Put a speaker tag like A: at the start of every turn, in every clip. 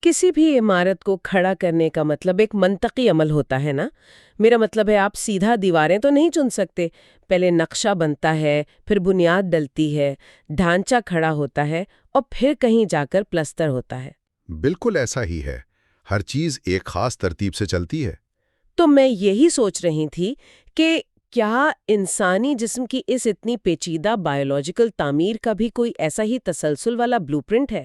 A: کسی بھی عمارت کو کھڑا کرنے کا مطلب ایک منطقی عمل ہوتا ہے نا؟ میرا مطلب ہے آپ سیدھا دیواریں تو نہیں چن سکتے، پہلے نقشہ بنتا ہے، پھر بنیاد ڈلتی ہے، ڈھانچہ کھڑا ہوتا ہے اور پھر کہیں جا کر پلستر ہوتا ہے۔
B: بالکل ایسا ہی ہے۔ ہر چیز ایک خاص ترتیب سے چلتی ہے۔
A: تو میں یہی سوچ رہی تھی کہ کیا انسانی جسم کی اس اتنی پیچیدہ بائیولوجیکل تعمیر کا بھی کوئی ایسا ہی تسلسل والا بلو پرنٹ ہے؟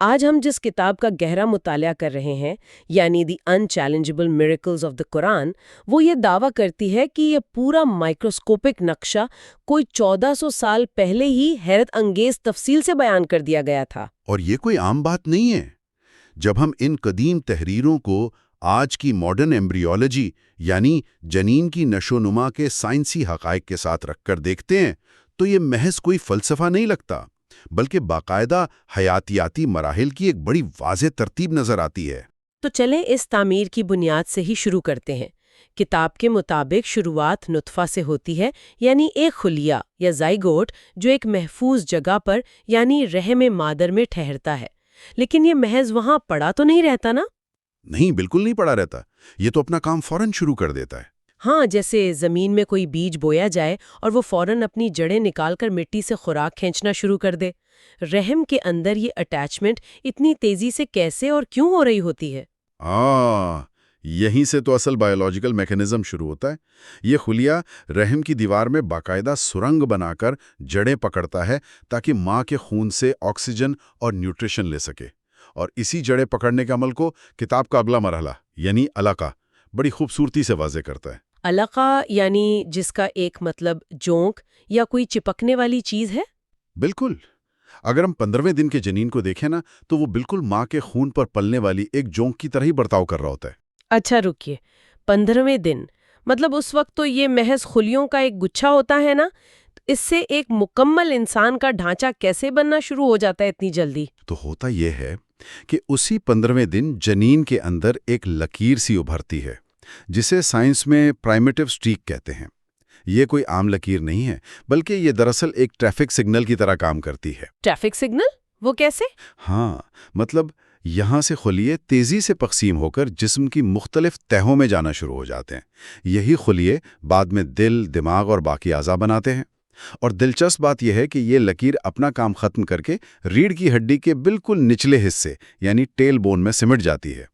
A: آج ہم جس کتاب کا گہرا مطالعہ کر رہے ہیں، یعنی دی انچیلنجبل میریکلز آف دی قرآن، وہ یہ دعویٰ کرتی ہے کہ یہ پورا مائکروسکوپک نقشہ کوئی 1400 سال پہلے ہی حیرت انگیز تفصیل سے بیان کر دیا گیا تھا۔
B: اور یہ کوئی عام بات نہیں ہے۔ جب ہم ان قدیم تحریروں کو آج کی ماڈرن ایمبریولوجی یعنی جنین کی نشو و نما کے سائنسی حقائق کے ساتھ رکھ کر دیکھتے ہیں تو یہ محض کوئی فلسفہ نہیں لگتا، بلکہ باقاعدہ حیاتیاتی مراحل کی ایک بڑی واضح ترتیب نظر آتی ہے۔
A: تو چلیں اس تعمیر کی بنیاد سے ہی شروع کرتے ہیں۔ کتاب کے مطابق شروعات نطفہ سے ہوتی ہے، یعنی ایک خلیہ یا زائگوٹ جو ایک محفوظ جگہ پر یعنی رحم مادر میں ٹھہرتا ہے۔ لیکن یہ محض وہاں پڑا تو نہیں رہتا نا؟
B: نہیں، بالکل نہیں پڑا رہتا۔ یہ تو اپنا کام فوراً شروع کر دیتا ہے۔
A: ہاں، جیسے زمین میں کوئی بیج بویا جائے اور وہ فوراً اپنی جڑیں نکال کر مٹی سے خوراک کھینچنا شروع کر دے۔ رحم کے اندر یہ اٹیچمنٹ اتنی تیزی سے کیسے اور کیوں ہو رہی ہوتی ہے؟
B: یہیں سے تو اصل بائیولوجیکل میکانزم شروع ہوتا ہے۔ یہ خلیہ رحم کی دیوار میں باقاعدہ سرنگ بنا کر جڑیں پکڑتا ہے تاکہ ماں کے خون سے آکسیجن اور نیوٹریشن لے سکے، اور اسی جڑیں پکڑنے کے عمل کو کتاب کا اگلا مرحلہ یعنی علقہ بڑی خوبصورتی سے واضح کرتا ہے۔
A: علقہ یعنی جس کا ایک مطلب جونک یا کوئی چپکنے والی چیز ہے؟
B: بالکل۔ اگر ہم 15ویں دن کے جنین کو دیکھیں نا تو وہ بالکل ماں کے خون پر پلنے والی ایک جونک کی طرح ہی برتاؤ کر رہا ہوتا ہے۔
A: اچھا رکیے، 15ویں دن مطلب اس وقت تو یہ محض خلیوں کا ایک گچھا ہوتا ہے نا؟ اس سے ایک مکمل انسان کا ڈھانچہ کیسے بننا شروع ہو جاتا ہے اتنی جلدی؟
B: تو ہوتا یہ ہے کہ اسی 15ویں دن جنین کے اندر ایک لکیر سی ابھرتی ہے جسے سائنس میں پرائمیٹو سٹریک کہتے ہیں۔ یہ کوئی عام لکیر نہیں ہے، بلکہ یہ دراصل ایک ٹریفک سگنل کی طرح کام کرتی ہے۔
A: Traffic signal? وہ کیسے؟
B: ہاں، مطلب یہاں سے خلیے تیزی سے تقسیم ہو کر جسم کی مختلف تہوں میں جانا شروع ہو جاتے ہیں۔ یہی خلیے بعد میں دل، دماغ اور باقی اعضاء بناتے ہیں۔ اور دلچسپ بات یہ ہے کہ یہ لکیر اپنا کام ختم کر کے ریڑھ کی ہڈی کے بالکل نچلے حصے یعنی ٹیل بون میں سمٹ جاتی ہے۔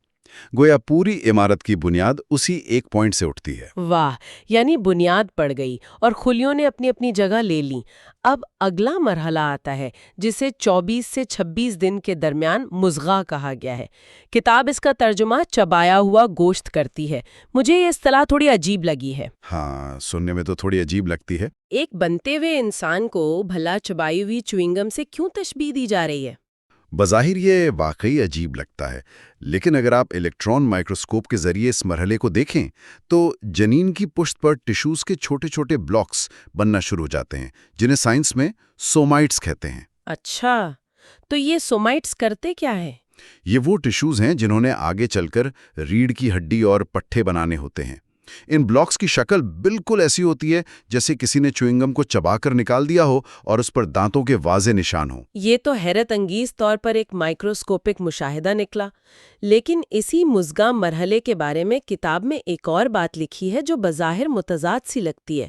B: گویا پوری عمارت کی بنیاد اسی ایک پوائنٹ سے اٹھتی ہے۔
A: واہ، یعنی بنیاد پڑ گئی اور خلیوں نے اپنی اپنی جگہ لے لی۔ اب اگلا مرحلہ آتا ہے جسے 24 سے 26 دن کے درمیان مضغہ کہا گیا ہے۔ کتاب اس کا ترجمہ چبایا ہوا گوشت کرتی ہے۔ مجھے یہ اصطلاح تھوڑی عجیب لگی ہے۔
B: ہاں، سننے میں تو تھوڑی عجیب لگتی ہے۔
A: ایک بنتے ہوئے انسان کو بھلا چبائی ہوئی چوئنگم سے کیوں تشبیہ دی جا رہی ہے؟
B: بظاہر یہ واقعی عجیب لگتا ہے، لیکن اگر آپ الیکٹران مائکروسکوپ کے ذریعے اس مرحلے کو دیکھیں تو جنین کی پشت پر ٹشوز کے چھوٹے چھوٹے بلاکس بننا شروع ہو جاتے ہیں، جنہیں سائنس میں سومائٹس کہتے ہیں۔
A: اچھا، تو یہ سومائٹس کرتے کیا ہے؟
B: یہ وہ ٹشوز ہیں جنہوں نے آگے چل کر ریڑھ کی ہڈی اور پٹھے بنانے ہوتے ہیں۔ ان بلاکس کی شکل بالکل ایسی ہوتی ہے جیسے کسی نے چوئنگم کو چبا کر نکال دیا ہو اور اس پر دانتوں کے واضح نشان ہوں۔
A: یہ تو حیرت انگیز طور پر ایک مائکروسکوپک مشاہدہ نکلا۔ لیکن اسی مضغہ مرحلے کے بارے میں کتاب میں ایک اور بات لکھی ہے جو بظاہر متضاد سی لگتی ہے۔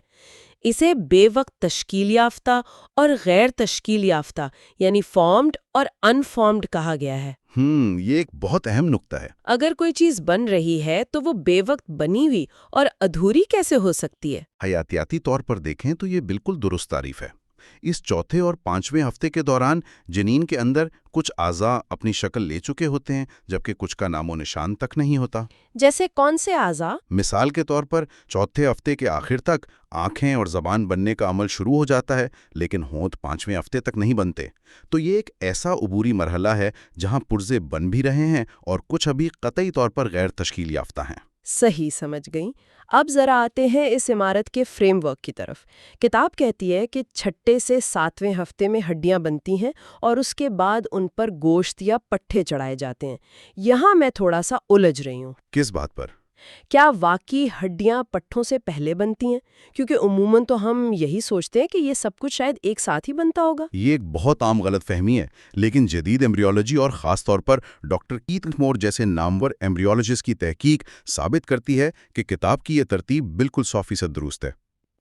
A: اسے بے وقت تشکیل یافتہ اور غیر تشکیل یافتہ یعنی فارمڈ اور انفارمڈ کہا گیا ہے۔
B: یہ ایک بہت اہم نقطہ ہے۔
A: اگر کوئی چیز بن رہی ہے تو وہ بے وقت بنی ہوئی اور ادھوری کیسے ہو سکتی ہے؟
B: حیاتیاتی طور پر دیکھیں تو یہ بالکل درست تعریف ہے۔ اس چوتھے اور 5ویں ہفتے کے دوران جنین کے اندر کچھ اعضاء اپنی شکل لے چکے ہوتے ہیں، جبکہ کچھ کا نام و نشان تک نہیں ہوتا۔
A: جیسے کون سے اعضاء؟
B: مثال کے طور پر چوتھے ہفتے کے آخر تک آنکھیں اور زبان بننے کا عمل شروع ہو جاتا ہے، لیکن ہونٹ 5ویں ہفتے تک نہیں بنتے۔ تو یہ ایک ایسا عبوری مرحلہ ہے جہاں پرزے بن بھی رہے ہیں اور کچھ ابھی قطعی طور پر غیر تشکیل یافتہ ہیں۔
A: صحیح سمجھ گئی۔ اب ذرا آتے ہیں اس عمارت کے فریم ورک کی طرف۔ کتاب کہتی ہے کہ 6 سے 7ویں ہفتے میں ہڈیاں بنتی ہیں اور اس کے بعد ان پر گوشت یا پٹھے چڑھائے جاتے ہیں۔ یہاں میں تھوڑا سا الجھ رہی ہوں۔
B: کس بات پر؟
A: کیا واقعی ہڈیاں پٹھوں سے پہلے بنتی ہیں؟ کیونکہ عموماً تو ہم یہی سوچتے ہیں کہ یہ سب کچھ شاید ایک ساتھ ہی بنتا ہوگا۔
B: یہ ایک بہت عام غلط فہمی ہے، لیکن جدید ایمبریولوجی اور خاص طور پر ڈاکٹر کیت مور جیسے نامور ایمبریولوجسٹ کی تحقیق ثابت کرتی ہے کہ کتاب کی یہ ترتیب بالکل 100% درست ہے۔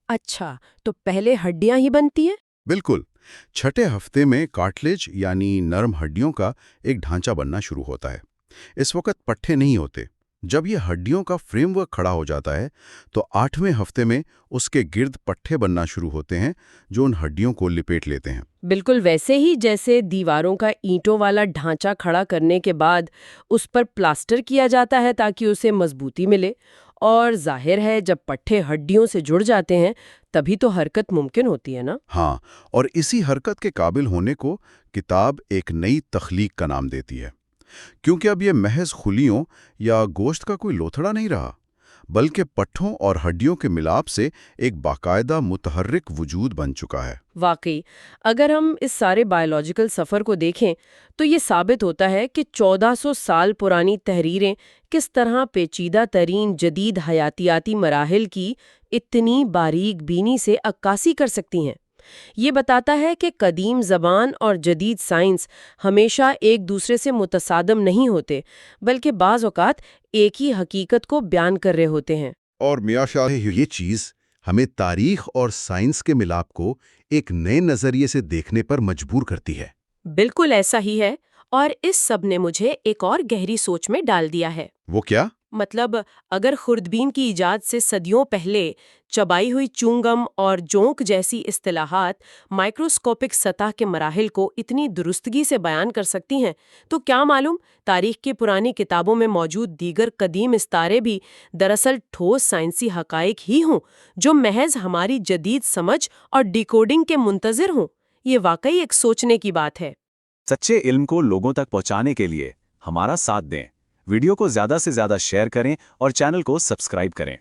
A: اچھا، تو پہلے ہڈیاں ہی بنتی ہیں؟
B: بالکل، چھٹے ہفتے میں کارٹلیج یعنی نرم ہڈیوں کا ایک ڈھانچہ بننا شروع ہوتا ہے۔ اس وقت پٹھے نہیں ہوتے۔ جب یہ ہڈیوں کا فریم ورک کھڑا ہو جاتا ہے تو 8ویں ہفتے میں اس کے گرد پٹھے بننا شروع ہوتے ہیں جو ان ہڈیوں کو لپیٹ لیتے ہیں۔
A: بالکل ویسے ہی جیسے دیواروں کا اینٹوں والا ڈھانچہ کھڑا کرنے کے بعد اس پر پلاسٹر کیا جاتا ہے تاکہ اسے مضبوطی ملے، اور ظاہر ہے جب پٹھے ہڈیوں سے جڑ جاتے ہیں تبھی تو حرکت ممکن ہوتی ہے نا؟
B: ہاں، اور اسی حرکت کے قابل ہونے کو کتاب ایک نئی تخلیق کا نام دیتی ہے، کیونکہ اب یہ محض خلیوں یا گوشت کا کوئی لوتھڑا نہیں رہا، بلکہ پٹھوں اور ہڈیوں کے ملاپ سے ایک باقاعدہ متحرک وجود بن چکا ہے۔
A: واقعی اگر ہم اس سارے بائیولوجیکل سفر کو دیکھیں تو یہ ثابت ہوتا ہے کہ 1400 سال پرانی تحریریں کس طرح پیچیدہ ترین جدید حیاتیاتی مراحل کی اتنی باریک بینی سے عکاسی کر سکتی ہیں۔ یہ بتاتا ہے کہ قدیم زبان اور جدید سائنس ہمیشہ ایک دوسرے سے متصادم نہیں ہوتے، بلکہ بعض اوقات ایک ہی حقیقت کو بیان کر رہے ہوتے ہیں۔
B: اور میاں شاہ یہ چیز ہمیں تاریخ اور سائنس کے ملاپ کو ایک نئے نظریے سے دیکھنے پر مجبور کرتی ہے۔
A: بالکل ایسا ہی ہے، اور اس سب نے مجھے ایک اور گہری سوچ میں ڈال دیا ہے۔
B: وہ کیا؟
A: مطلب اگر خوردبین کی ایجاد سے صدیوں پہلے چبائی ہوئی چونگم اور جونک جیسی اصطلاحات مائکروسکوپک سطح کے مراحل کو اتنی درستگی سے بیان کر سکتی ہیں، تو کیا معلوم تاریخ کی پرانی کتابوں میں موجود دیگر قدیم استعارے بھی دراصل ٹھوس سائنسی حقائق ہی ہوں جو محض ہماری جدید سمجھ اور ڈیکوڈنگ کے منتظر ہوں۔ یہ واقعی ایک سوچنے کی بات ہے۔
C: سچے علم کو لوگوں تک پہنچانے کے لیے ہمارا ساتھ دیں، ویڈیو کو زیادہ سے زیادہ شیئر کریں اور چینل کو سبسکرائب کریں۔